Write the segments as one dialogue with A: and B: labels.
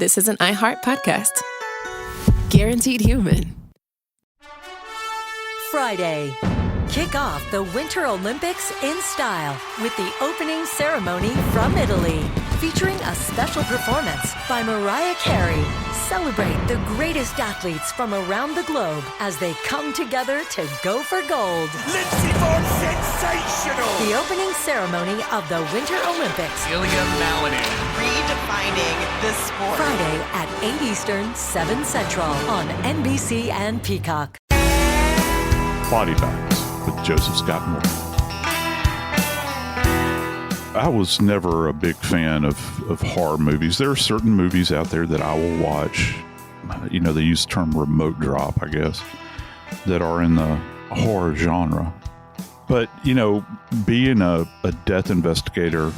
A: this is an iHeart podcast. Guaranteed human.
B: Friday. Kick off the Winter Olympics in style with the opening ceremony from Italy, featuring a special performance by Mariah Carey. Celebrate the greatest athletes from around the globe as they come together to go for gold.
C: Lindsey Vonn, sensational!
B: The opening ceremony of the Winter Olympics.
C: Ilya Malinin. Redefining the sport.
B: Friday at 8 Eastern, 7 Central on NBC and Peacock.
D: Body Bags with Joseph Scott Morgan. I was never a big fan of horror movies. There are certain movies out there that I will watch. You know, they use the term remote drop, I guess, that are in the horror genre. But, you know, being a death investigator,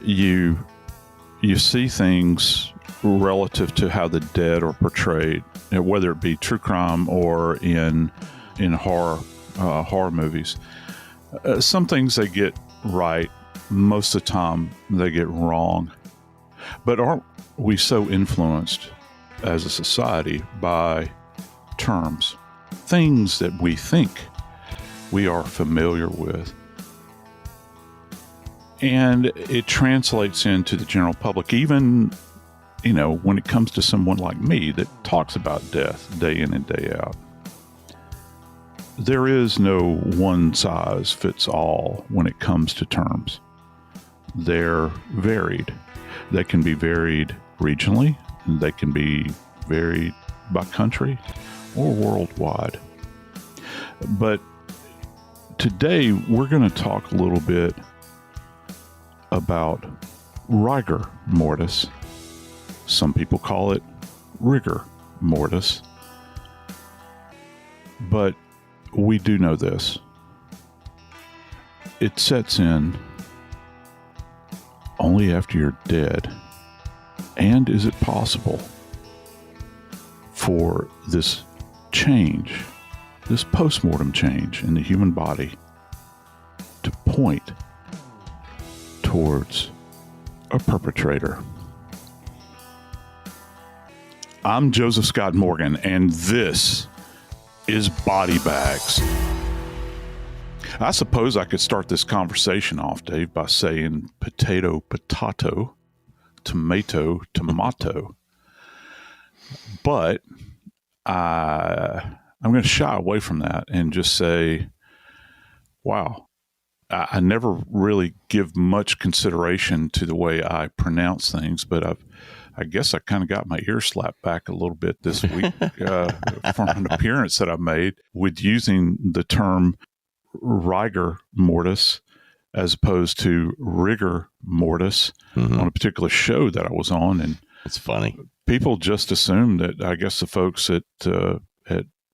D: you see things relative to how the dead are portrayed, whether it be true crime or in horror movies. Some things they get right, most of the time they get wrong. But aren't we so influenced as a society by terms, things that we think we are familiar with? And it translates into the general public, even, you know, when it comes to someone like me that talks about death day in and day out. There is no one size fits all when it comes to terms. They're varied. They can be varied regionally. They can be varied by country or worldwide. But today we're going to talk a little bit about rigor mortis. Some people call it rigor mortis. But we do know this. It sets in only after you're dead. And is it possible for this change, this post-mortem change in the human body, to point towards a perpetrator? I'm Joseph Scott Morgan, and this is Body Bags. I suppose I could start this conversation off, Dave, by saying potato, potato, tomato, tomato. But I'm going to shy away from that and just say, wow, I never really give much consideration to the way I pronounce things, but I guess I kind of got my ear slapped back a little bit this week from an appearance that I made with using the term rigor mortis as opposed to rigor mortis on a particular show that I was on. And
E: it's funny.
D: People just assume that, I guess, the folks at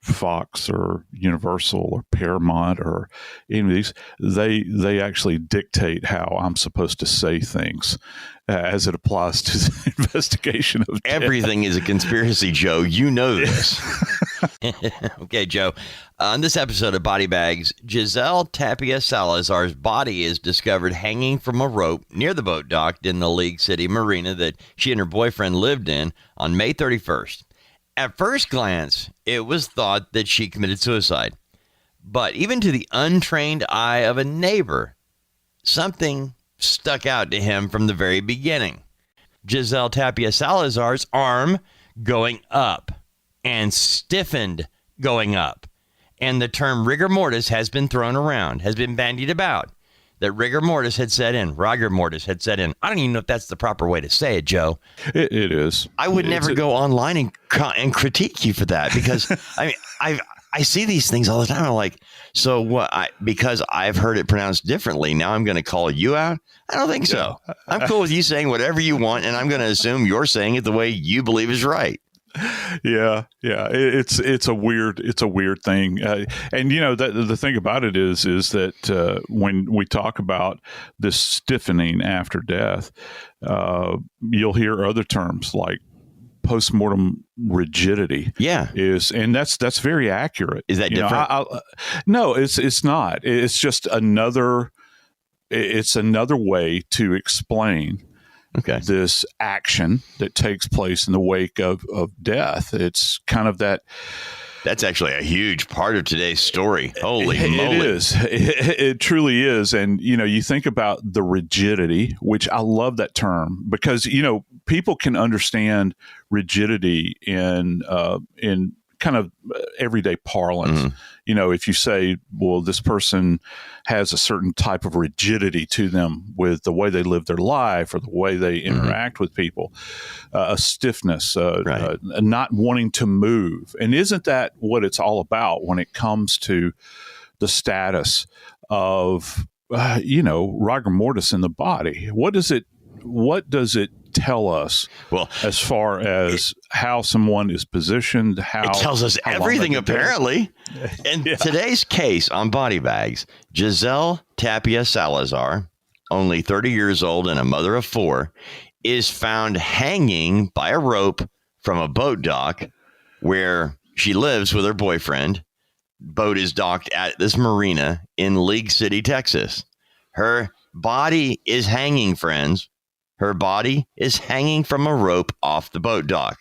D: Fox or Universal or Paramount or any of these, they actually dictate how I'm supposed to say things as it applies to the investigation of death.
E: Everything is a conspiracy, Joe. You know this. Okay, Joe. On this episode of Body Bags, Giselle Tapia-Salazar's body is discovered hanging from a rope near the boat dock in the League City marina that she and her boyfriend lived in on May 31st. At first glance, it was thought that she committed suicide. But even to the untrained eye of a neighbor, something stuck out to him from the very beginning. Giselle Tapia-Salazar's arm going up and stiffened going up. And the term rigor mortis has been thrown around, has been bandied about. That rigor mortis had set in. Rigor mortis had set in. I don't even know if that's the proper way to say it, Joe.
D: It is.
E: I would never go online and critique you for that, because I mean, I see these things all the time. I'm like, so what? Because I've heard it pronounced differently, now I'm going to call you out? I don't think so. I'm cool with you saying whatever you want, and I'm going to assume you're saying it the way you believe is right.
D: Yeah. It's a weird thing. And you know, the thing about it is that when we talk about this stiffening after death, you'll hear other terms like post-mortem rigidity.
E: Yeah.
D: And that's very accurate.
E: Is that different?
D: No, it's not. It's just another way to explain this action that takes place in the wake of death. It's kind of that.
E: That's actually a huge part of today's story. Holy moly.
D: It is. It truly is. And, you think about the rigidity, which I love that term because, people can understand rigidity in kind of everyday parlance. If you say, well, this person has a certain type of rigidity to them with the way they live their life or the way they interact with people, a stiffness, not wanting to move. And isn't that what it's all about when it comes to the status of, rigor mortis in the body? What does it tell us as far as how someone is positioned?
E: It tells us everything, apparently. In today's case on Body Bags, Giselle Tapia-Salazar, only 30 years old and a mother of 4, is found hanging by a rope from a boat dock where she lives with her boyfriend. Boat is docked at this marina in League City, Texas. Her body is hanging, friends. Her body is hanging from a rope off the boat dock.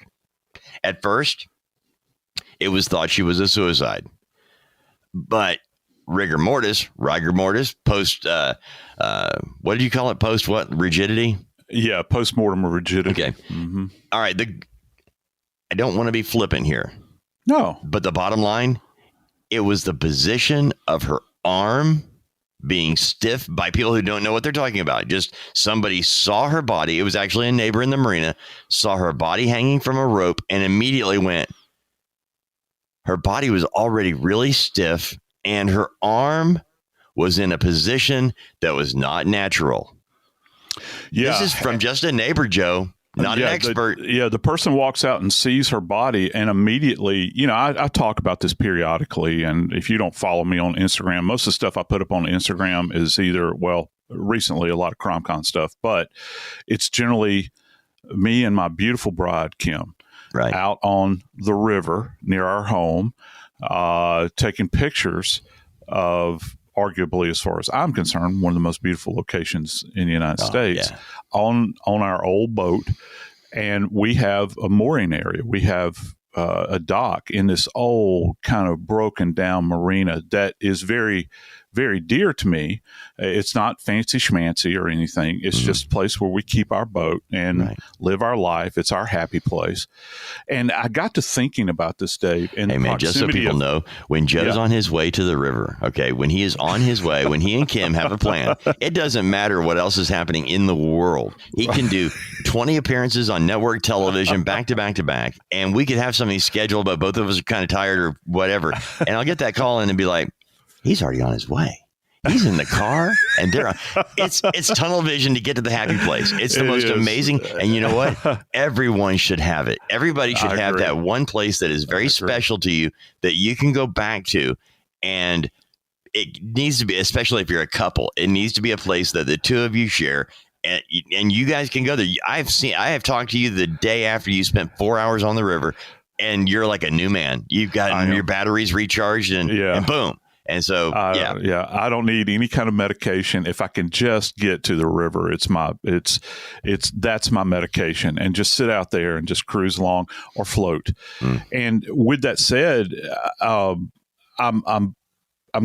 E: At first, it was thought she was a suicide. But rigor mortis, post, what did you call it? Post what? Rigidity?
D: Yeah, post-mortem rigidity.
E: Okay. All right. I don't want to be flippant here.
D: No.
E: But the bottom line, it was the position of her arm being stiff by people who don't know what they're talking about. Just somebody saw her body. It was actually a neighbor in the marina, saw her body hanging from a rope and immediately went, her body was already really stiff and her arm was in a position that was not natural.
D: Yeah.
E: This is from just a neighbor, Joe. Not an expert.
D: The person walks out and sees her body and immediately, I talk about this periodically. And if you don't follow me on Instagram, most of the stuff I put up on Instagram is either, recently a lot of CrimeCon stuff, but it's generally me and my beautiful bride, Kim, out on the river near our home, taking pictures of arguably, as far as I'm concerned, one of the most beautiful locations in the United States on our old boat. And we have a mooring area. We have a dock in this old kind of broken down marina that is very, very dear to me. It's not fancy schmancy or anything. It's just a place where we keep our boat and live our life. It's our happy place. And I got to thinking about this, Dave. And
E: hey, man, just so people know, when Joe's on his way to the river, when he is on his way, when he and Kim have a plan, it doesn't matter what else is happening in the world. He can do 20 appearances on network television back to back to back, and we could have something scheduled, but both of us are kind of tired or whatever. And I'll get that call in and be like, he's already on his way. He's in the car and it's tunnel vision to get to the happy place. It's the most amazing. And you know what? Everyone should have it. Everybody should have that one place that is very special to you that you can go back to. And it needs to be, especially if you're a couple, it needs to be a place that the two of you share. And you guys can go there. I have talked to you the day after you spent 4 hours on the river and you're like a new man. You've got your batteries recharged and boom. And so, I don't need any kind of medication. If I can just get to the river, that's my medication, and just sit out there and just cruise along or float. And with that said, I'm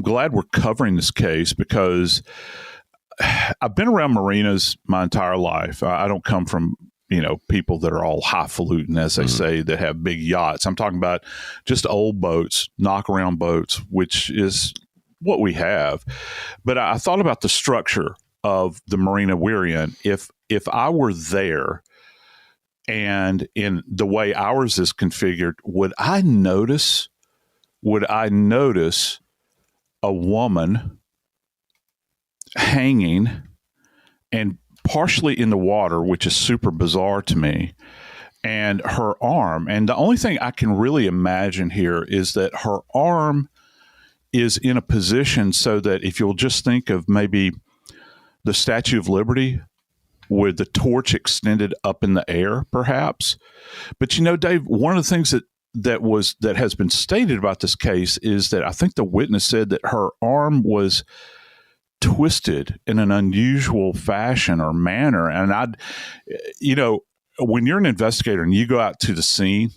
E: glad we're covering this case because I've been around marinas my entire life. I don't come from people that are all highfalutin, as they say, that have big yachts. I'm talking about just old boats, knock-around boats, which is what we have. But I thought about the structure of the marina we're in. If I were there and in the way ours is configured, would I notice a woman hanging and partially in the water, which is super bizarre to me, and her arm. And the only thing I can really imagine here is that her arm is in a position so that if you'll just think of maybe the Statue of Liberty with the torch extended up in the air, perhaps. But Dave, one of the things that has been stated about this case is that I think the witness said that her arm was
D: twisted in an unusual fashion or manner. And when you're an investigator and you go out to the scene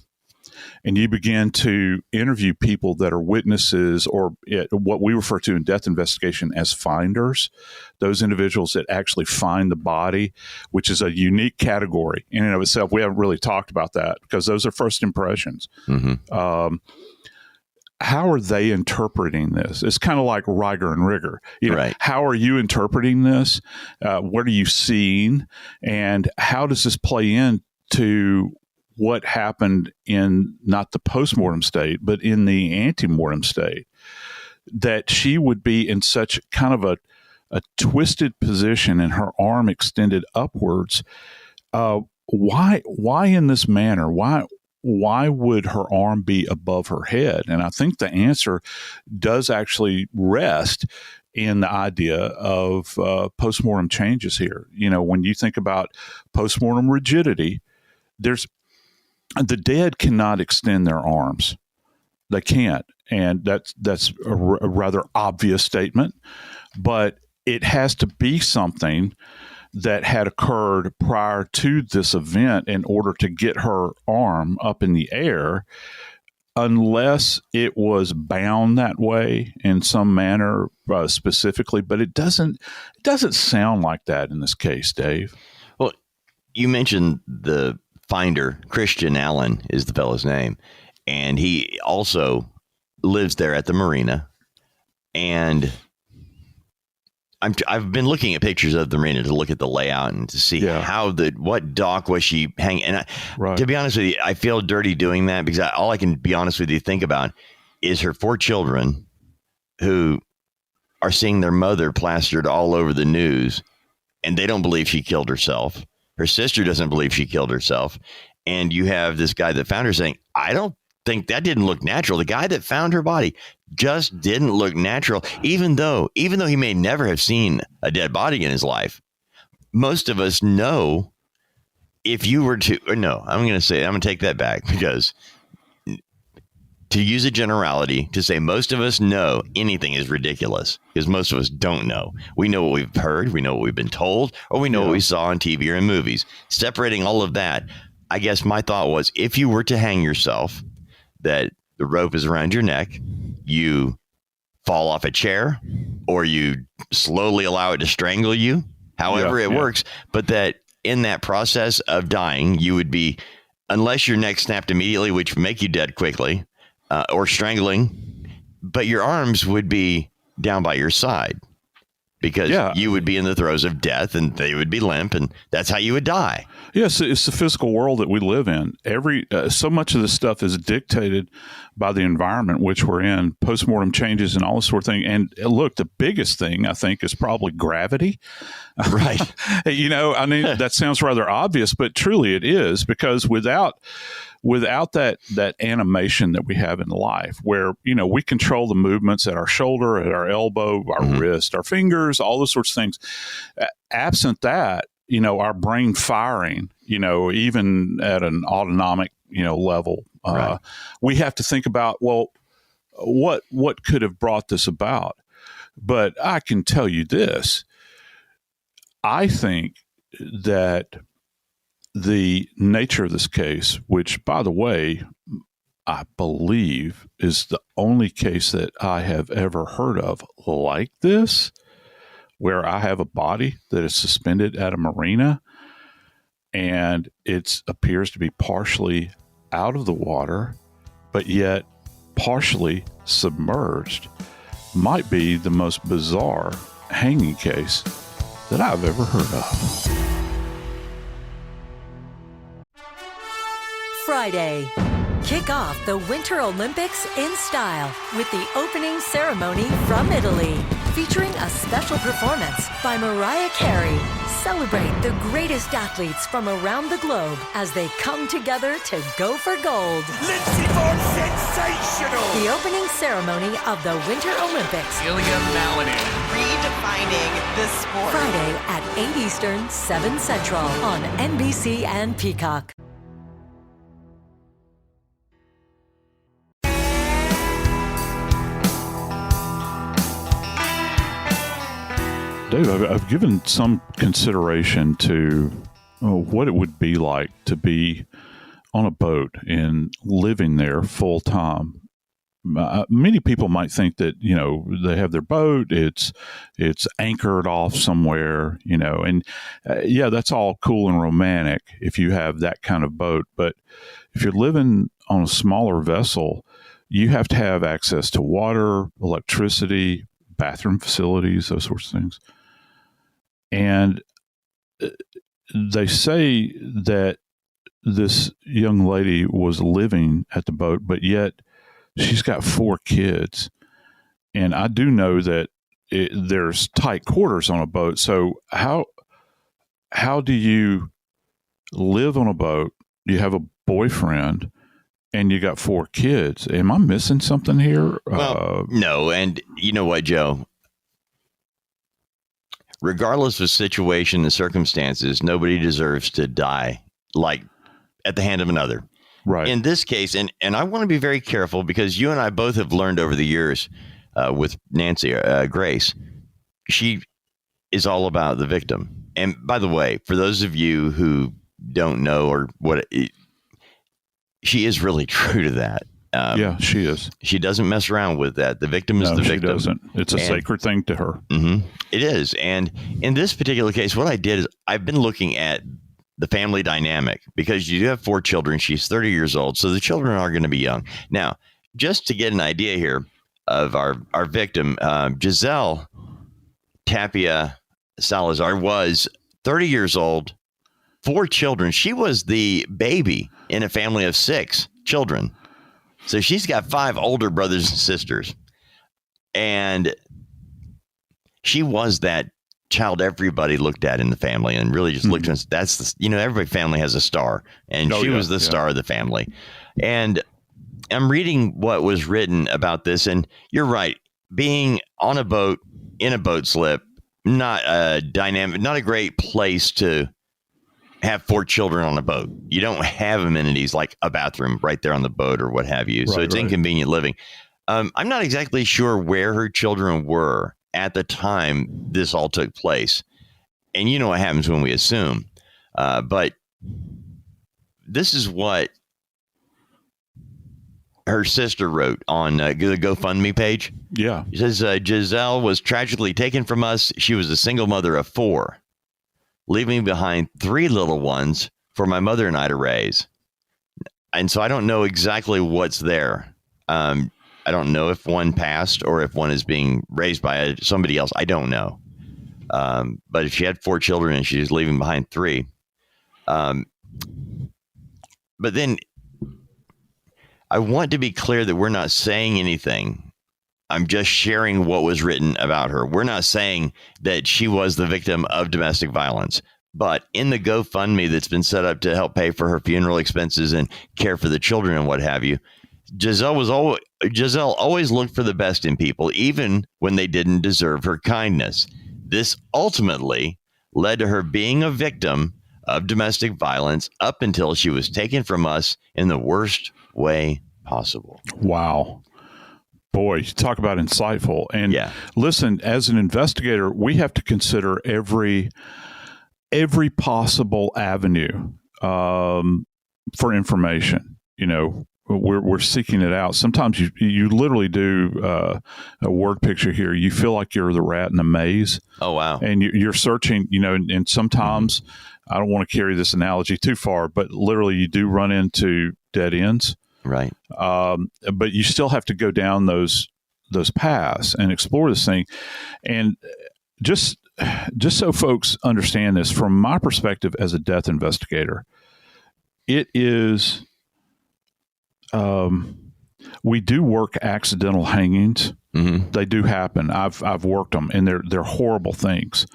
D: and you begin to interview people that are witnesses, or what we refer to in death investigation as finders, those individuals that actually find the body, which is a unique category in and of itself. We haven't really talked about that because those are first impressions.
E: Mm-hmm.
D: How are they interpreting this? It's kind of like Riger and Rigger.
E: Right.
D: How are you interpreting this? What are you seeing? And how does this play into what happened in not the postmortem state, but in the antemortem state? That she would be in such kind of a twisted position and her arm extended upwards. Why in this manner? Why would her arm be above her head? And I think the answer does actually rest in the idea of postmortem changes here. When you think about postmortem rigidity, the dead cannot extend their arms. They can't. And that's a rather obvious statement, but it has to be something that had occurred prior to this event in order to get her arm up in the air, unless it was bound that way in some manner specifically. But it doesn't sound like that in this case, Dave.
E: Well, you mentioned the finder, Christian Allen is the fellow's name, and he also lives there at the marina. And I've been looking at pictures of the marina to look at the layout and to see what dock was she hanging. And to be honest with you, I feel dirty doing that because all I can be honest with you think about is her 4 children who are seeing their mother plastered all over the news, and they don't believe she killed herself. Her sister doesn't believe she killed herself. And you have this guy that found her saying, I don't think that didn't look natural. The guy that found her body just didn't look natural, even though he may never have seen a dead body in his life. Most of us know if you were to, or no, I'm going to take that back, because to use a generality to say most of us know anything is ridiculous, because most of us don't know. We know what we've heard, we know what we've been told, or we know what we saw on TV or in movies. Separating all of that, I guess my thought was, if you were to hang yourself, that the rope is around your neck, you fall off a chair, or you slowly allow it to strangle you, however it works, but that in that process of dying, you would be, unless your neck snapped immediately, which would make you dead quickly, or strangling, but your arms would be down by your side, because you would be in the throes of death and they would be limp, and that's how you would die.
D: Yes, it's the physical world that we live in. So much of this stuff is dictated by the environment which we're in, postmortem changes and all this sort of thing. And look, the biggest thing I think is probably gravity.
E: Right.
D: That sounds rather obvious, but truly it is, because without that animation that we have in life, where, we control the movements at our shoulder, at our elbow, our wrist, our fingers, all those sorts of things. Absent that, our brain firing, even at an autonomic, level, we have to think about, well, what could have brought this about? But I can tell you this. I think that the nature of this case, which, by the way, I believe is the only case that I have ever heard of like this, where I have a body that is suspended at a marina and it appears to be partially out of the water, but yet partially submerged, might be the most bizarre hanging case that I've ever heard of.
B: Friday. Kick off the Winter Olympics in style with the opening ceremony from Italy, featuring a special performance by Mariah Carey. Celebrate the greatest athletes from around the globe as they come together to go for gold.
F: Lindsey Vonn, sensational!
B: The opening ceremony of the Winter Olympics.
F: Ilya Malinin.
C: Redefining the sport.
B: Friday at 8 Eastern, 7 Central on NBC and Peacock.
D: Dave, I've given some consideration to what it would be like to be on a boat and living there full time. Many people might think that, they have their boat, it's anchored off somewhere, and yeah, that's all cool and romantic if you have that kind of boat. But if you're living on a smaller vessel, you have to have access to water, electricity, bathroom facilities, those sorts of things. And they say that this young lady was living at the boat, but yet she's got 4 kids. And I do know that there's tight quarters on a boat. So how do you live on a boat? You have a boyfriend and you got 4 kids. Am I missing something here?
E: Well, no. And you know what, Joe? Regardless of situation and circumstances, nobody deserves to die like at the hand of another.
D: Right.
E: In this case, and I want to be very careful because you and I both have learned over the years with Nancy, Grace, she is all about the victim. And by the way, for those of you who don't know or what, she is really true to that.
D: Yeah, she is.
E: She doesn't mess around with that. The victim is the victim.
D: She doesn't. It's a sacred thing to her.
E: Mm-hmm, it is. And in this particular case, what I did is I've been looking at the family dynamic because you do have 4 children. She's 30 years old. So the children are going to be young. Now, just to get an idea here of our victim, Giselle Tapia-Salazar was 30 years old, 4 children. She was the baby in a family of 6 children. So she's got 5 older brothers and sisters. And she was that child everybody looked at in the family and really just looked at. That's every family has a star, and she was the star of the family. And I'm reading what was written about this, and you're right. Being on a boat in a boat slip, not a dynamic, not a great place to have 4 children on a boat. You don't have amenities like a bathroom right there on the boat or what have you. So it's inconvenient living. I'm not exactly sure where her children were at the time this all took place. And you know what happens when we assume. But this is what her sister wrote on the GoFundMe page.
D: Yeah.
E: It says, Giselle was tragically taken from us. She was a single mother of 4. Leaving behind 3 little ones for my mother and I to raise. And so I don't know exactly what's there. I don't know if one passed or if one is being raised by somebody else. I don't know. But if she had 4 children and she's leaving behind 3. But then I want to be clear that we're not saying anything. I'm just sharing what was written about her. We're not saying that she was the victim of domestic violence, but in the GoFundMe that's been set up to help pay for her funeral expenses and care for the children and what have you, Giselle always looked for the best in people, even when they didn't deserve her kindness. This ultimately led to her being a victim of domestic violence up until she was taken from us in the worst way possible.
D: Wow. Boy, you talk about insightful. And listen, as an investigator, we have to consider every possible avenue for information. We're seeking it out. Sometimes you literally do a word picture here. You feel like you're the rat in the maze.
E: Oh, wow.
D: And you're searching, and sometimes I don't want to carry this analogy too far, but literally you do run into dead ends.
E: Right.
D: But you still have to go down those paths and explore this thing. And just so folks understand this, from my perspective as a death investigator, it is, we do work accidental hangings. Mm-hmm. They do happen. I've worked them, and they're horrible things.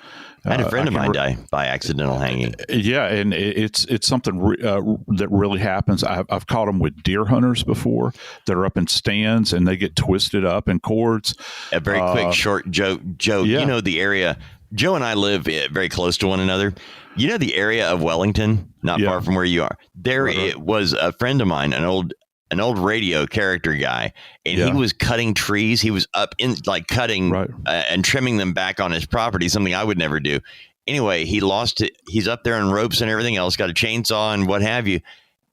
E: I had a friend of mine die by accidental hanging.
D: Yeah, and it's something that really happens. I've caught them with deer hunters before that are up in stands, and they get twisted up in cords.
E: A very quick, short joke. Joe, you know the area. Joe and I live very close to one another. You know the area of Wellington, not far from where you are. There it was a friend of mine, an old an old radio character guy, and he was cutting trees. He was up in like cutting and trimming them back on his property, something I would never do. Anyway, he lost it. He's up there in ropes and everything else, got a chainsaw and what have you.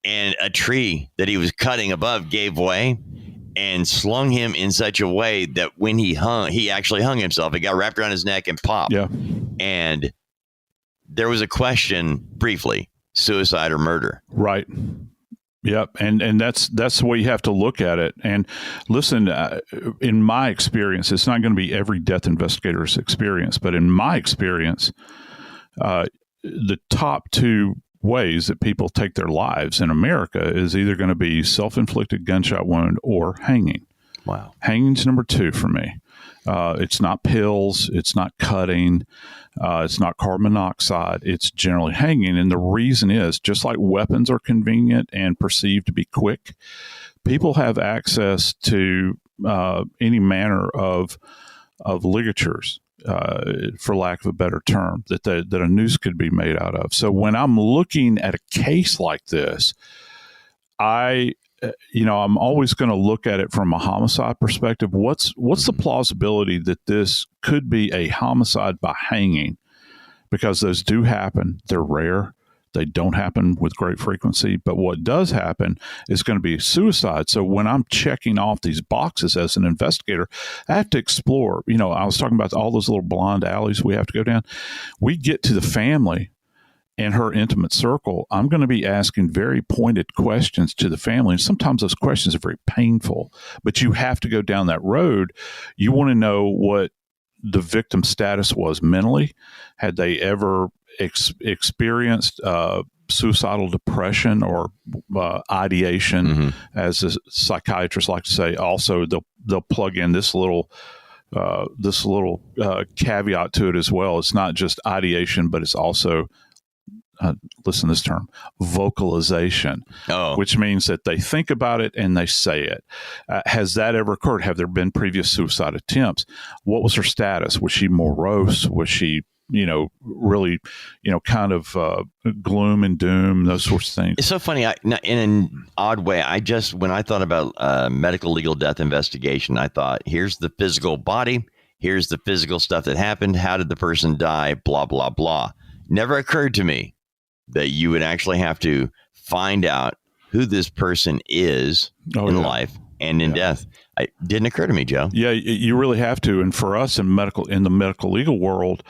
E: And a tree that he was cutting above gave way and slung him in such a way that when he hung, he actually hung himself. It got wrapped around his neck and popped. Yeah. And there was a question briefly, suicide or murder.
D: Right. Yep. And that's the way you have to look at it. And listen, in my experience, it's not going to be every death investigator's experience, but in my experience, the top two ways that people take their lives in America is either going to be self-inflicted gunshot wound or hanging.
E: Wow.
D: Hanging's number two for me. It's not pills. It's not cutting. It's not carbon monoxide. It's generally hanging. And the reason is, just like weapons are convenient and perceived to be quick, people have access to any manner of ligatures, for lack of a better term, that a noose could be made out of. So when I'm looking at a case like this, I'm always going to look at it from a homicide perspective. What's the plausibility that this could be a homicide by hanging? Because those do happen. They're rare. They don't happen with great frequency. But what does happen is going to be suicide. So when I'm checking off these boxes as an investigator, I have to explore. I was talking about all those little blind alleys we have to go down. We get to the family and her intimate circle. I'm going to be asking very pointed questions to the family. And sometimes those questions are very painful, but you have to go down that road. You want to know what the victim's status was mentally. Had they ever experienced suicidal depression or ideation, as the psychiatrists like to say? Also, they'll plug in this little caveat to it as well. It's not just ideation, but it's also listen to this term, vocalization, which means that they think about it and they say it. Has that ever occurred? Have there been previous suicide attempts? What was her status? Was she morose? Was she, really, kind of gloom and doom, those sorts of things?
E: It's so funny. In an odd way, when I thought about medical legal death investigation, I thought, here's the physical body. Here's the physical stuff that happened. How did the person die? Blah, blah, blah. Never occurred to me that you would actually have to find out who this person is in life and in death. It didn't occur to me, Joe.
D: Yeah, you really have to. And for us in the medical legal world,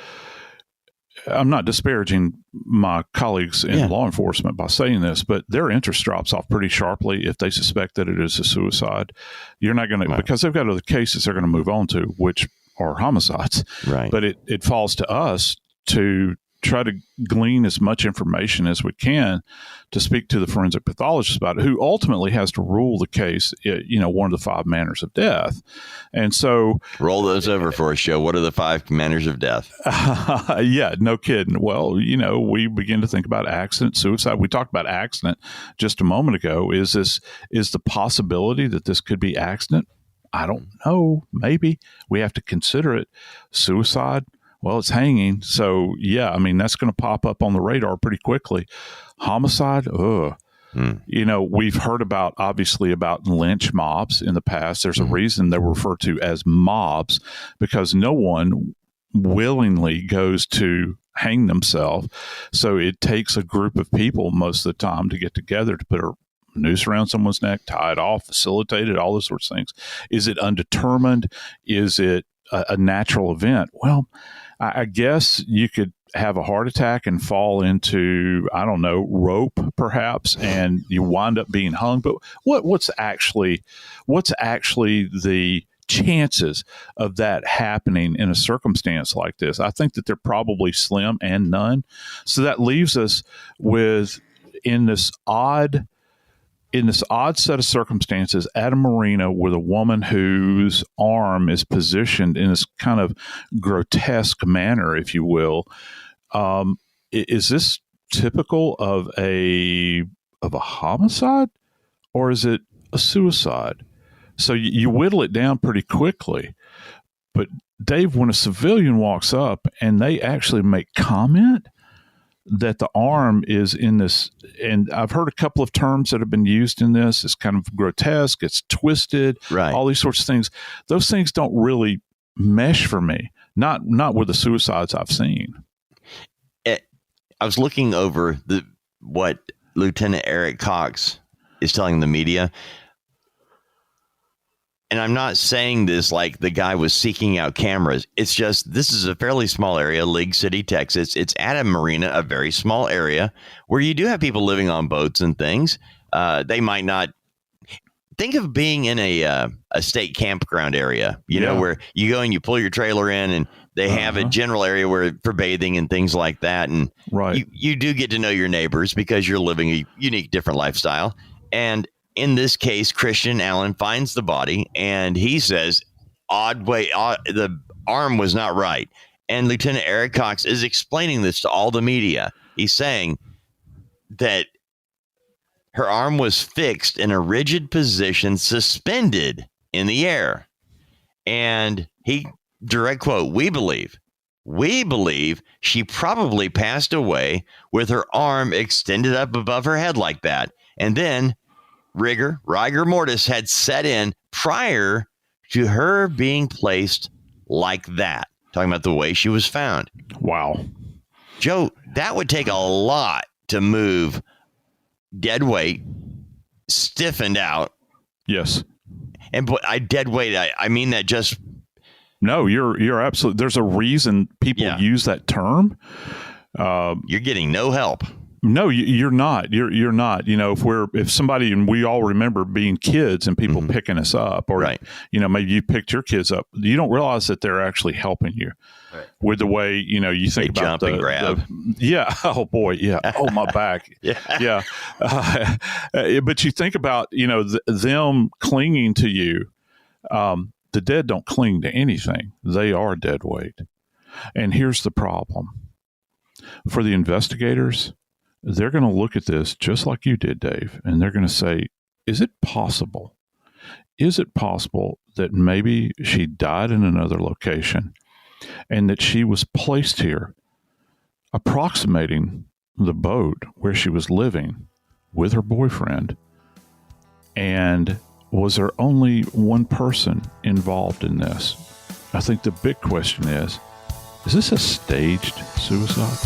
D: I'm not disparaging my colleagues in law enforcement by saying this, but their interest drops off pretty sharply if they suspect that it is a suicide. You're not going to, because they've got other cases they're going to move on to, which are homicides.
E: Right.
D: But it falls to us to try to glean as much information as we can to speak to the forensic pathologist about it, who ultimately has to rule the case, one of the 5 manners of death. And so
E: roll those over for us, Joe. What are the 5 manners of death?
D: Yeah, no kidding. Well, we begin to think about accident, suicide. We talked about accident just a moment ago. Is the possibility that this could be accident? I don't know. Maybe we have to consider it. Suicide? Well, it's hanging. So, yeah, that's going to pop up on the radar pretty quickly. Homicide? We've heard obviously about lynch mobs in the past. There's a reason they're referred to as mobs, because no one willingly goes to hang themselves. So it takes a group of people most of the time to get together to put a noose around someone's neck, tie it off, facilitate it, all those sorts of things. Is it undetermined? Is it a natural event? Well, I guess you could have a heart attack and fall into, I don't know, rope perhaps, and you wind up being hung. But what's actually the chances of that happening in a circumstance like this? I think that they're probably slim and none. So that leaves us with, in this odd set of circumstances at a marina with a woman whose arm is positioned in this kind of grotesque manner, if you will. Is this typical of a homicide, or is it a suicide? So you whittle it down pretty quickly. But Dave, when a civilian walks up and they actually make comment, that the arm is in this, and I've heard a couple of terms that have been used in this. It's kind of grotesque. It's twisted.
E: Right.
D: All these sorts of things. Those things don't really mesh for me. Not with the suicides I've seen.
E: I was looking over what Lieutenant Eric Cox is telling the media. And I'm not saying this like the guy was seeking out cameras. It's just, this is a fairly small area, League City, Texas. It's at a marina, a very small area where you do have people living on boats and things. They might not think of being in a state campground area, you know, where you go and you pull your trailer in and they have a general area where for bathing and things like that. And you do get to know your neighbors because you're living a unique, different lifestyle. And in this case, Christian Allen finds the body and he says, the arm was not right. And Lieutenant Eric Cox is explaining this to all the media. He's saying that her arm was fixed in a rigid position, suspended in the air. And he, direct quote, we believe she probably passed away with her arm extended up above her head like that. And then rigor mortis had set in prior to her being placed like that. Talking about the way she was found.
D: Wow.
E: Joe, that would take a lot to move dead weight, stiffened out.
D: Yes.
E: And dead weight, I mean that just...
D: No, you're absolutely... There's a reason people use that term.
E: You're getting no help.
D: No, you're not. You're not. You know, if somebody, and we all remember being kids and people picking us up, or you know, maybe you picked your kids up, you don't realize that they're actually helping you with the way, you know, you think about
E: jump and grab.
D: Oh boy, yeah. Oh, my back. Yeah. But you think about, you know, them clinging to you. The dead don't cling to anything; they are dead weight. And here's the problem for the investigators. They're going to look at this just like you did, Dave, and they're going to say, is it possible? Is it possible that maybe she died in another location and that she was placed here approximating the boat where she was living with her boyfriend? And was there only one person involved in this? I think the big question is this a staged suicide?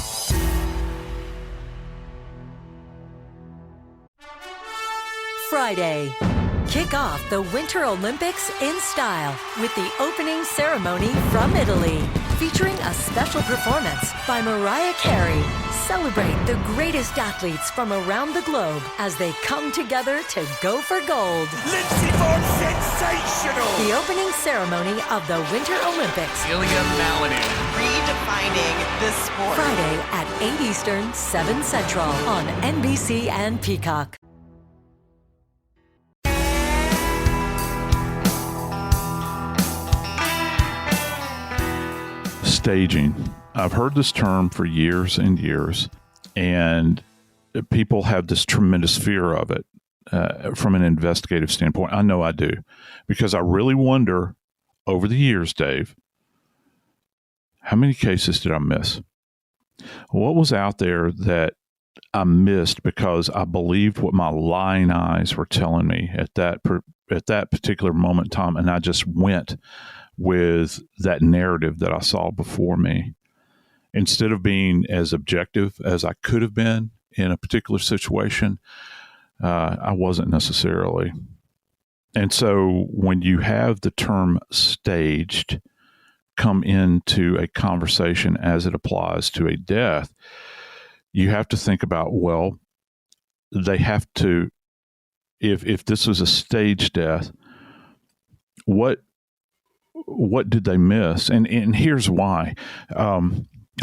B: Friday. Kick off the Winter Olympics in style with the opening ceremony from Italy, featuring a special performance by Mariah Carey. Celebrate the greatest athletes from around the globe as they come together to go for gold.
F: Lindsey Vonn, sensational!
B: The opening ceremony of the Winter Olympics.
F: Ilya Malinin.
C: Redefining this sport.
B: Friday at 8 Eastern, 7 Central on NBC and Peacock.
D: Staging. I've heard this term for years and years, and people have this tremendous fear of it from an investigative standpoint. I know I do, because I really wonder over the years, Dave, how many cases did I miss? What was out there that I missed because I believed what my lying eyes were telling me at that particular moment in time, and I just went with that narrative that I saw before me, instead of being as objective as I could have been in a particular situation. I wasn't necessarily. And so when you have the term staged come into a conversation as it applies to a death, you have to think about, well, they have to, if this was a staged death, what did they miss? And here's why.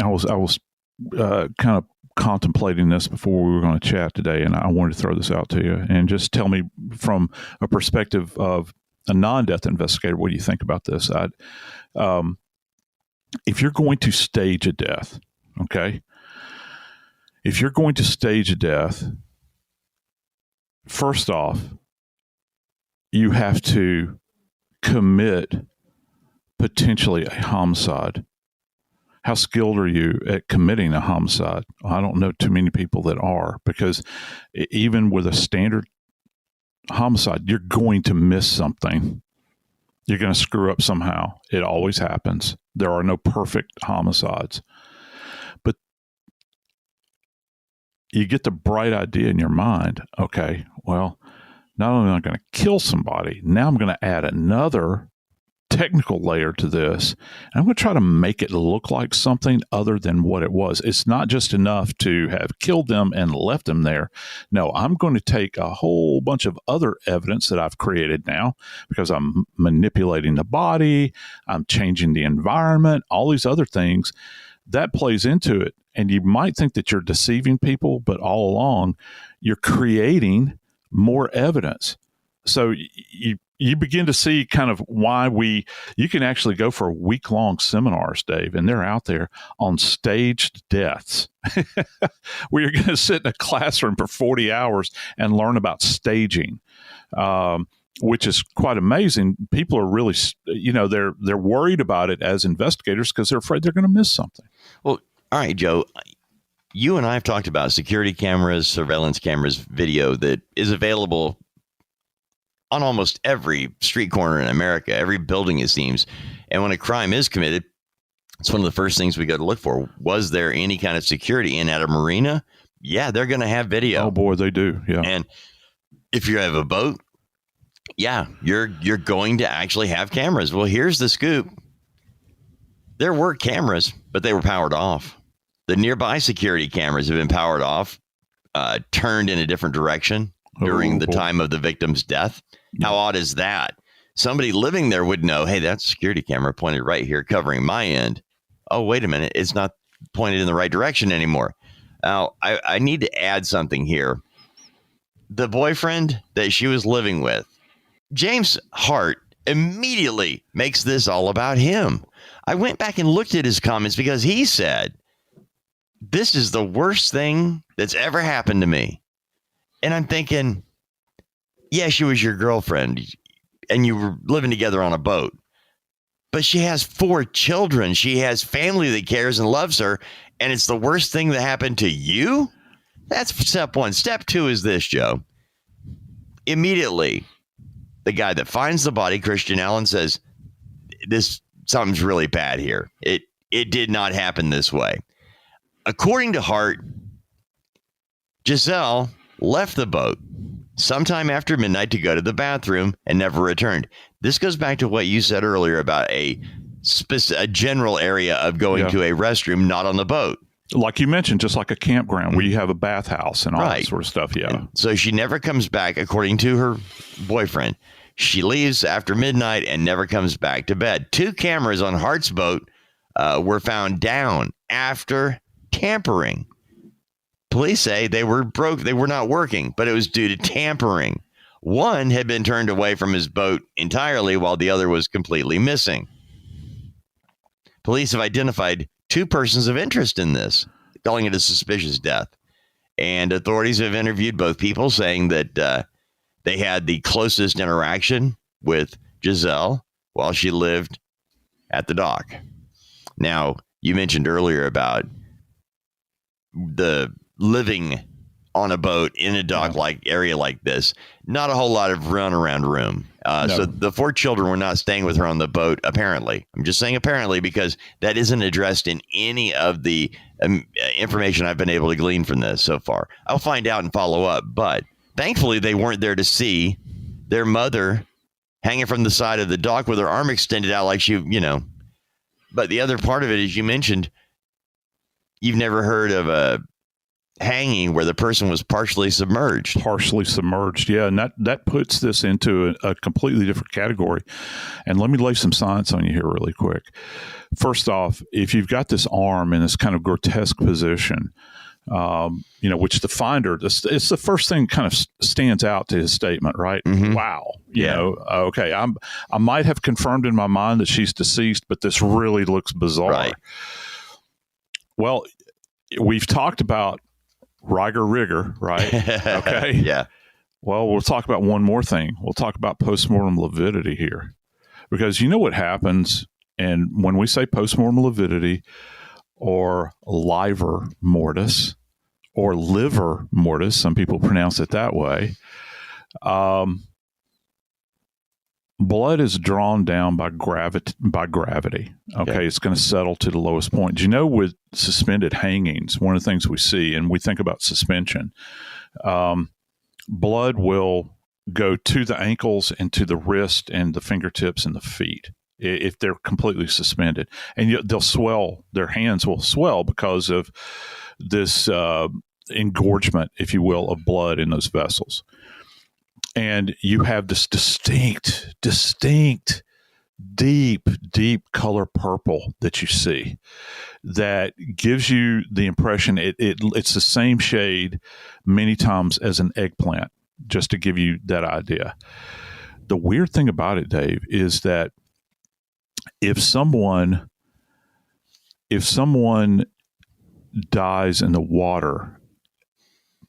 D: I was kind of contemplating this before we were going to chat today, and I wanted to throw this out to you and just tell me from a perspective of a non-death investigator, what do you think about this? If you're going to stage a death, okay? If you're going to stage a death, first off, you have to commit potentially a homicide. How skilled are you at committing a homicide? I don't know too many people that are, because even with a standard homicide, you're going to miss something. You're going to screw up somehow. It always happens. There are no perfect homicides. But you get the bright idea in your mind. Okay, well, not only am I going to kill somebody, now I'm going to add another technical layer to this. And I'm going to try to make it look like something other than what it was. It's not just enough to have killed them and left them there. No, I'm going to take a whole bunch of other evidence that I've created now, because I'm manipulating the body, I'm changing the environment, all these other things that plays into it. And you might think that you're deceiving people, but all along you're creating more evidence. So you begin to see kind of why you can actually go for week-long seminars, Dave, and they're out there on staged deaths, where you're going to sit in a classroom for 40 hours and learn about staging, which is quite amazing. People are really, they're worried about it as investigators because they're afraid they're going to miss something.
E: Well, all right, Joe, you and I have talked about security cameras, surveillance cameras, video that is available on almost every street corner in America, every building, it seems. And when a crime is committed, it's one of the first things we go to look for. Was there any kind of security? And at a marina, yeah, they're going to have video.
D: Oh, boy, they do. Yeah.
E: And if you have a boat, yeah, you're going to actually have cameras. Well, here's the scoop. There were cameras, but they were powered off. The nearby security cameras have been powered off, turned in a different direction during the time of the victim's death. How odd is that? Somebody living there would know, hey, that's a security camera pointed right here covering my end. Oh, wait a minute. It's not pointed in the right direction anymore. Now, I need to add something here. The boyfriend that she was living with, James Hart, immediately makes this all about him. I went back and looked at his comments because he said, this is the worst thing that's ever happened to me. And I'm thinking, yeah, she was your girlfriend and you were living together on a boat, but she has 4 children. She has family that cares and loves her. And it's the worst thing that happened to you. That's step 1. Step 2 is this, Joe. Immediately, the guy that finds the body, Christian Allen, says, something's really bad here. It did not happen this way. According to Hart, Giselle left the boat sometime after midnight to go to the bathroom and never returned. This goes back to what you said earlier about a general area of going to a restroom, not on the boat.
D: Like you mentioned, just like a campground where you have a bathhouse and all that sort of stuff. Yeah.
E: And so she never comes back, according to her boyfriend. She leaves after midnight and never comes back to bed. 2 cameras on Hart's boat were found down after tampering. Police say they were broke. They were not working, but it was due to tampering. One had been turned away from his boat entirely while the other was completely missing. Police have identified 2 persons of interest in this, calling it a suspicious death. And authorities have interviewed both people, saying that they had the closest interaction with Giselle while she lived at the dock. Now, you mentioned earlier about the living on a boat in a dock-like area like this. Not a whole lot of run-around room. So the 4 children were not staying with her on the boat, apparently. I'm just saying apparently because that isn't addressed in any of the information I've been able to glean from this so far. I'll find out and follow up, but thankfully they weren't there to see their mother hanging from the side of the dock with her arm extended out like she, But the other part of it, as you mentioned, you've never heard of a hanging where the person was partially submerged.
D: Yeah. And that puts this into a completely different category. And let me lay some science on you here really quick. First off, if you've got this arm in this kind of grotesque position, which the finder, it's the first thing kind of stands out to his statement, right? Mm-hmm. Wow. Okay. I might have confirmed in my mind that she's deceased, but this really looks bizarre.
E: Right.
D: Well, we've talked about rigor, right? Okay.
E: Yeah.
D: Well, we'll talk about one more thing. We'll talk about post-mortem lividity here, because you know what happens. And when we say post-mortem lividity, or livor mortis or liver mortis. Some people pronounce it that way. Blood is drawn down by gravity. Okay. It's going to settle to the lowest point. Do you know, with suspended hangings, one of the things we see, and we think about suspension, blood will go to the ankles and to the wrist and the fingertips and the feet if they're completely suspended. And they'll swell, their hands will swell because of this engorgement, if you will, of blood in those vessels. And you have this distinct, deep color purple that you see that gives you the impression it's the same shade many times as an eggplant, just to give you that idea. The weird thing about it, Dave, is that if someone dies in the water,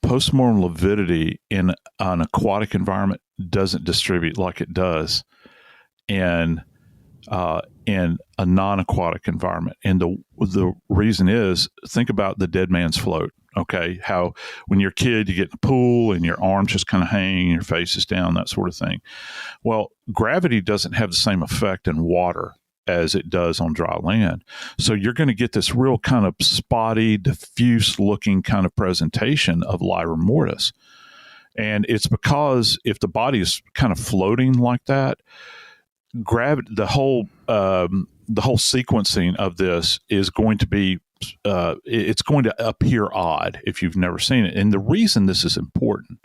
D: post-mortem lividity in an aquatic environment doesn't distribute like it does in a non-aquatic environment. And the reason is, think about the dead man's float. Okay, how when you're a kid, you get in the pool and your arms just kind of hang, your face is down, that sort of thing. Well, gravity doesn't have the same effect in water as it does on dry land. So you're going to get this real kind of spotty, diffuse looking kind of presentation of livor mortis. And it's because if the body is kind of floating like that, the whole sequencing of this is going to be it's going to appear odd if you've never seen it. And the reason this is important,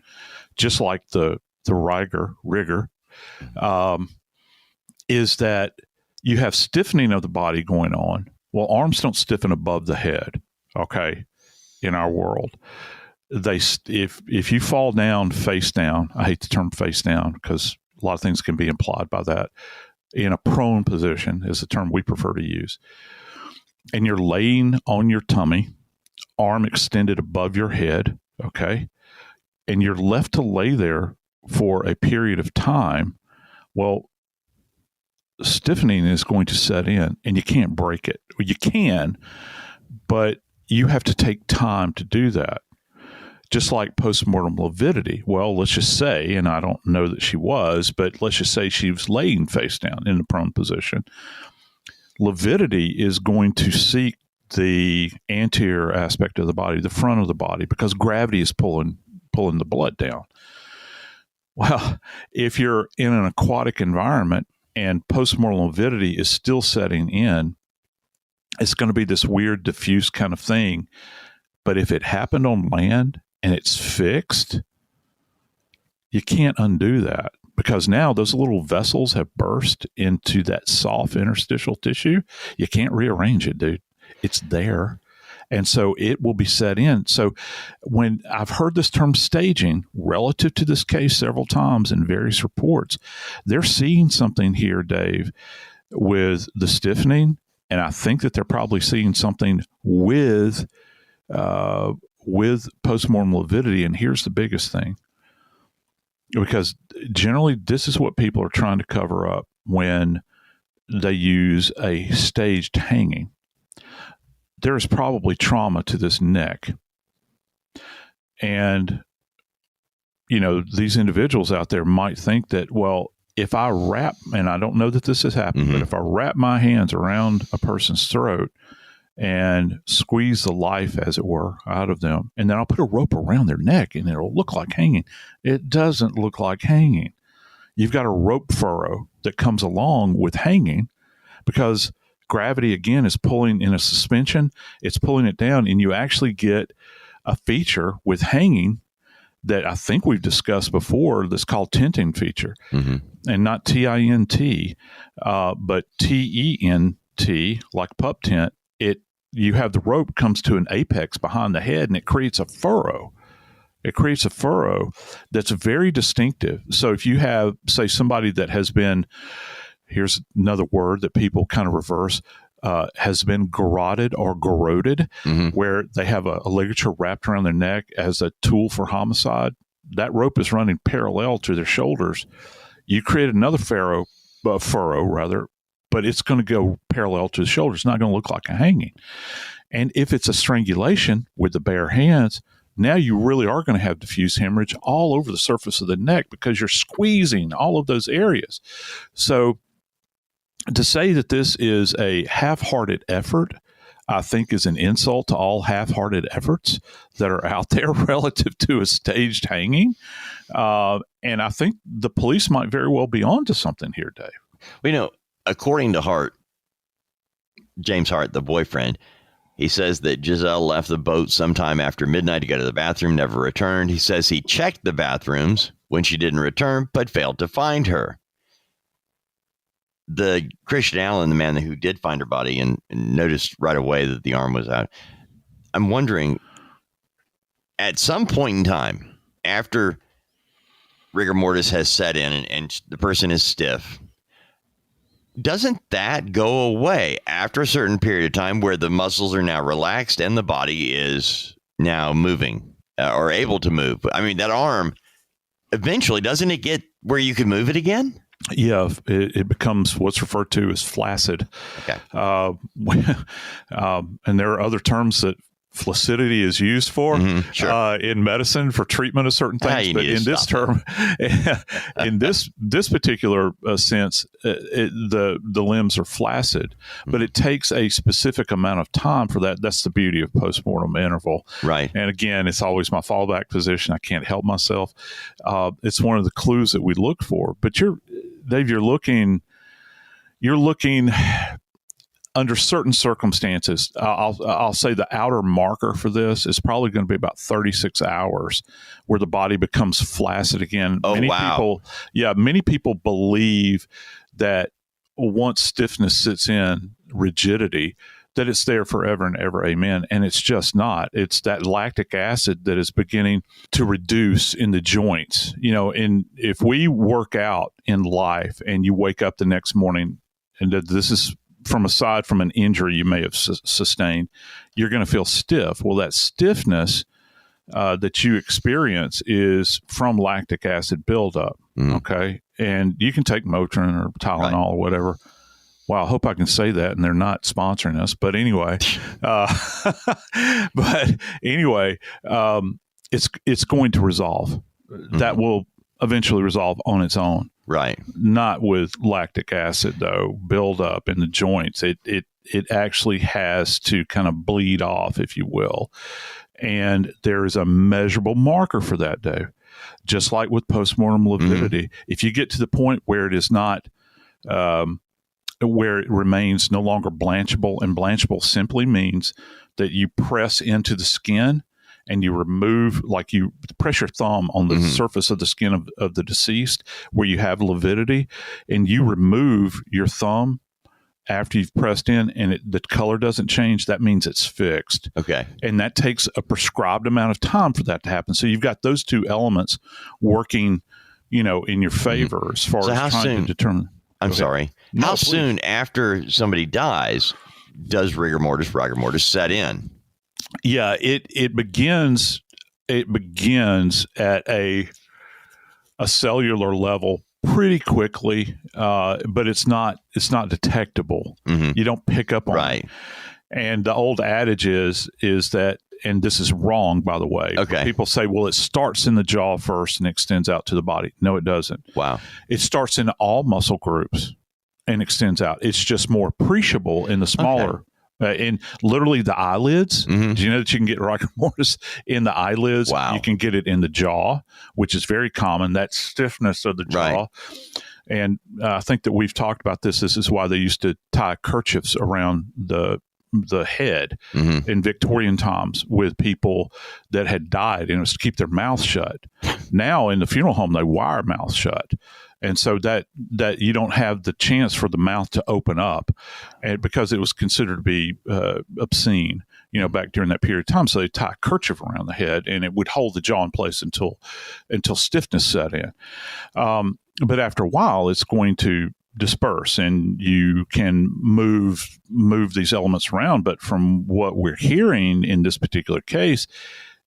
D: just like the rigor, is that you have stiffening of the body going on. Well, arms don't stiffen above the head, okay, in our world. If you fall down face down, I hate the term face down because a lot of things can be implied by that. In a prone position is the term we prefer to use. And you're laying on your tummy, arm extended above your head, okay? And you're left to lay there for a period of time. Well, stiffening is going to set in and you can't break it. You can, but you have to take time to do that. Just like post-mortem lividity. Well, let's just say, and I don't know that she was, but let's just say she was laying face down in the prone position. Lividity is going to seek the anterior aspect of the body, the front of the body, because gravity is pulling the blood down. Well, if you're in an aquatic environment and post-mortem lividity is still setting in, it's going to be this weird, diffuse kind of thing. But if it happened on land and it's fixed, you can't undo that, because now those little vessels have burst into that soft interstitial tissue. You can't rearrange it, dude. It's there. And so it will be set in. So when I've heard this term staging relative to this case several times in various reports, they're seeing something here, Dave, with the stiffening. And I think that they're probably seeing something with post-mortem lividity. And here's the biggest thing, because generally this is what people are trying to cover up when they use a staged hanging. There is probably trauma to this neck. And, you know, these individuals out there might think that, well, if I wrap, and I don't know that this has happened, but if I wrap my hands around a person's throat and squeeze the life, as it were, out of them, and then I'll put a rope around their neck and it'll look like hanging. It doesn't look like hanging. You've got a rope furrow that comes along with hanging, because gravity, again, is pulling in a suspension. It's pulling it down, and you actually get a feature with hanging that I think we've discussed before that's called tenting feature. And not T-I-N-T, but T-E-N-T, like pup tent. You have the rope comes to an apex behind the head, and it creates a furrow. It creates a furrow that's very distinctive. So if you have, say, somebody that has been, here's another word that people kind of reverse, has been garroted or garroted, where they have a ligature wrapped around their neck as a tool for homicide. That rope is running parallel to their shoulders. You create another furrow, but it's going to go parallel to the shoulders. It's not going to look like a hanging. And if it's a strangulation with the bare hands, now you really are going to have diffuse hemorrhage all over the surface of the neck because you're squeezing all of those areas. So to say that this is a half-hearted effort, I think is an insult to all half-hearted efforts that are out there relative to a staged hanging. And I think the police might very well be onto something here, Dave.
E: Well, according to Hart, James Hart, the boyfriend, he says that Giselle left the boat sometime after midnight to go to the bathroom, never returned. He says he checked the bathrooms when she didn't return, but failed to find her. The Christian Allen, the man who did find her body and noticed right away that the arm was out. I'm wondering, at some point in time, after rigor mortis has set in and the person is stiff, doesn't that go away after a certain period of time where the muscles are now relaxed and the body is now moving or able to move? I mean, that arm, eventually, doesn't it get where you can move it again?
D: Yeah, it becomes what's referred to as flaccid.
E: Okay.
D: And there are other terms that flaccidity is used for in medicine for treatment of certain things. But in this term, in this particular sense, the limbs are flaccid. But it takes a specific amount of time for that. That's the beauty of post-mortem interval.
E: Right.
D: And again, it's always my fallback position. I can't help myself. It's one of the clues that we look for. But Dave, you're looking under certain circumstances. I'll say the outer marker for this is probably going to be about 36 hours where the body becomes flaccid again.
E: Oh, wow.
D: Many people believe that once stiffness sits in, rigidity, that it's there forever and ever, amen. And it's just not. It's that lactic acid that is beginning to reduce in the joints. And if we work out in life and you wake up the next morning, and this is aside from an injury you may have sustained, you're going to feel stiff. Well, that stiffness that you experience is from lactic acid buildup. Okay. And you can take Motrin or Tylenol or whatever. Wow, I hope I can say that, and they're not sponsoring us. But anyway, it's going to resolve. That will eventually resolve on its own.
E: Right.
D: Not with lactic acid, though, build up in the joints. It actually has to kind of bleed off, if you will. And there is a measurable marker for that, Dave. Just like with postmortem lividity, if you get to the point where it is not, where it remains no longer blanchable, and blanchable simply means that you press into the skin and you remove, like you press your thumb on the surface of the skin of the deceased where you have lividity, and you remove your thumb after you've pressed in and the color doesn't change, that means it's fixed.
E: Okay.
D: And that takes a prescribed amount of time for that to happen. So you've got those two elements working, in your favor as far as trying to determine.
E: I'm sorry.
D: No,
E: how
D: please.
E: soon after somebody dies does rigor mortis set in?
D: Yeah, it begins at a cellular level pretty quickly, but it's not detectable. You don't pick up on it. And the old adage is that, and this is wrong, by the way.
E: Okay.
D: People say, well, it starts in the jaw first and extends out to the body. No, it doesn't.
E: Wow.
D: It starts in all muscle groups and extends out. It's just more appreciable in the smaller. In literally the eyelids. Do you know that you can get rigor mortis in the eyelids?
E: Wow.
D: You can get it in the jaw, which is very common, that stiffness of the jaw.
E: Right.
D: And I think that we've talked about this. This is why they used to tie kerchiefs around the head in Victorian times with people that had died, and it was to keep their mouth shut. Now in the funeral home, they wire mouth shut. And so that you don't have the chance for the mouth to open up, and because it was considered to be obscene, back during that period of time. So they tie a kerchief around the head, and it would hold the jaw in place until stiffness set in. But after a while, it's going to disperse, and you can move these elements around. But from what we're hearing in this particular case,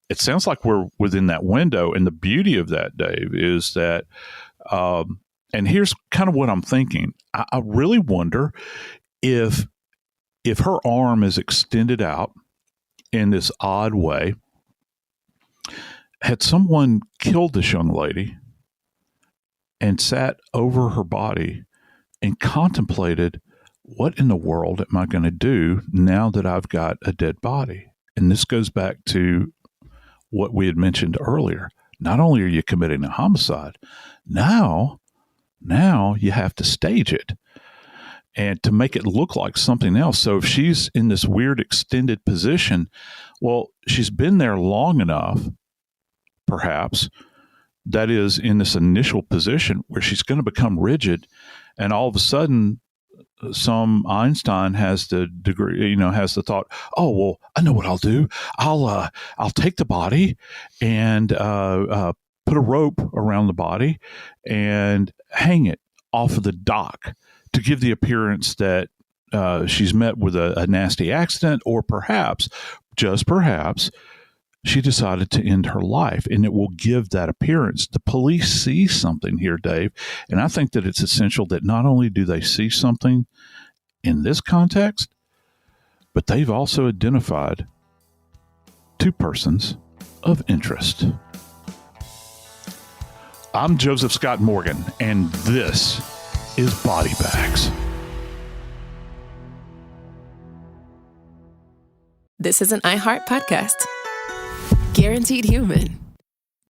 D: it sounds like we're within that window. And the beauty of that, Dave, is that. And here's kind of what I'm thinking. I really wonder if her arm is extended out in this odd way. Had someone killed this young lady and sat over her body and contemplated, what in the world am I going to do now that I've got a dead body? And this goes back to what we had mentioned earlier. Not only are you committing a homicide, now you have to stage it and to make it look like something else. So if she's in this weird extended position, well, she's been there long enough, perhaps, that is in this initial position where she's going to become rigid, and all of a sudden some Einstein has the degree, has the thought, oh, well, I know what I'll do. I'll take the body and put a rope around the body and hang it off of the dock to give the appearance that she's met with a nasty accident, or perhaps, just perhaps, she decided to end her life, and it will give that appearance. The police see something here, Dave, and I think that it's essential that not only do they see something in this context, but they've also identified two persons of interest. I'm Joseph Scott Morgan, and this is Body Bags.
A: This is an iHeart podcast. Guaranteed Human.